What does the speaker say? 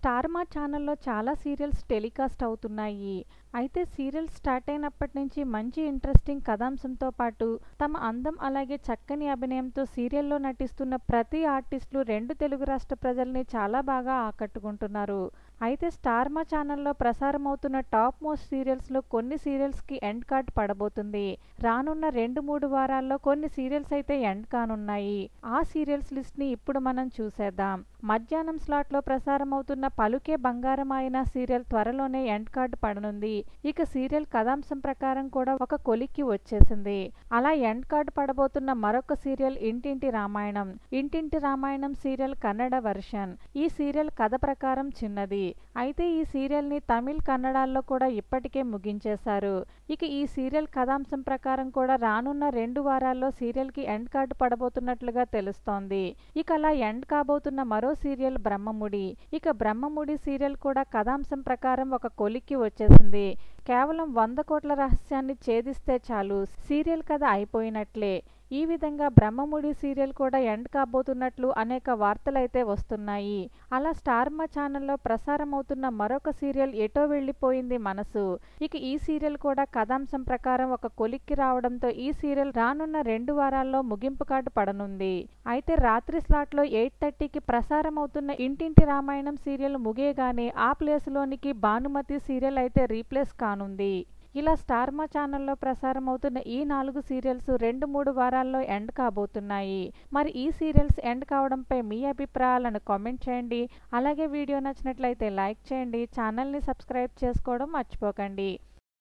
Star మా ఛానల్లో చాలా సీరియల్స్ టెలికాస్ట్ అవుతున్నాయి. అయితే సీరియల్స్ స్టార్ట్ అయినప్పటి నుంచి మంచి ఇంట్రెస్టింగ్ కథాంశంతో పాటు తమ అందం అలాగే చక్కని అభినయంతో సీరియల్లో నటిస్తున్న ప్రతి ఆర్టిస్టులు రెండు తెలుగు రాష్ట్ర ప్రజల్ని చాలా బాగా ఆకట్టుకుంటున్నారు. అయితే స్టార్ మా ఛానల్లో ప్రసారమవుతున్న టాప్ మోస్ట్ సీరియల్స్లో కొన్ని సీరియల్స్కి ఎండ్ కార్డ్ పడబోతుంది. రానున్న 2-3 వారాల్లో కొన్ని సీరియల్స్ అయితే ఎండ్ కానున్నాయి. ఆ సీరియల్స్ లిస్ట్ని ఇప్పుడు మనం చూసేద్దాం. మధ్యాహ్నం స్లాట్లో ప్రసారమవుతున్న పలుకే బంగారమాయన సీరియల్ త్వరలోనే ఎండ్ కార్డ్ పడనుంది. ఇక సీరియల్ కథాంశం ప్రకారం కూడా ఒక కొలిక్కి వచ్చేసింది. అలా ఎండ్ కార్డ్ పడబోతున్న మరొక సీరియల్ ఇంటింటి రామాయణం. ఇంటింటి రామాయణం సీరియల్ కన్నడ వెర్షన్. ఈ సీరియల్ కథ ప్రకారం చిన్నది. అయితే ఈ సీరియల్ని తమిళ్, కన్నడాల్లో కూడా ఇప్పటికే ముగించేశారు. ఇక ఈ సీరియల్ కథాంశం ప్రకారం కూడా రానున్న 2 వారాల్లో సీరియల్కి ఎండ్ కార్డ్ పడబోతున్నట్లుగా తెలుస్తోంది. ఇక అలా ఎండ్ కాబోతున్న మరో సీరియల్ బ్రహ్మముడి. ఇక బ్రహ్మముడి సీరియల్ కూడా కథాంశం ప్రకారం ఒక కొలిక్కి వచ్చేసింది. కేవలం 100 కోట్ల రహస్యాన్ని ఛేదిస్తే చాలు సీరియల్ కథ అయిపోయినట్లే. ఈ విధంగా బ్రహ్మముడి సీరియల్ కూడా ఎండ్ కాబోతున్నట్లు అనేక వార్తలైతే వస్తున్నాయి. అలా స్టార్ మా ఛానల్లో ప్రసారమవుతున్న మరొక సీరియల్ ఎటో వెళ్ళిపోయింది మనసు. ఇక ఈ సీరియల్ కూడా కథాంశం ప్రకారం ఒక కొలిక్కి రావడంతో ఈ సీరియల్ రానున్న 2 వారాల్లో ముగింపు కార్డు పడనుంది. అయితే రాత్రి స్లాట్లో 8:30కి ప్రసారమవుతున్న ఇంటింటి రామాయణం సీరియల్ ముగియగానే ఆ ప్లేస్లోనికి భానుమతి సీరియల్ అయితే రీప్లేస్ కానుంది. ఇలా స్టార్ మా ఛానల్లో ప్రసారమవుతున్న ఈ 4 సీరియల్స్ 2-3 వారాల్లో ఎండ్ కాబోతున్నాయి. మరి ఈ సీరియల్స్ ఎండ్ కావడంపై మీ అభిప్రాయాలను కామెంట్ చేయండి. అలాగే వీడియో నచ్చినట్లయితే లైక్ చేయండి. ఛానల్ని సబ్స్క్రైబ్ చేసుకోవడం మర్చిపోకండి.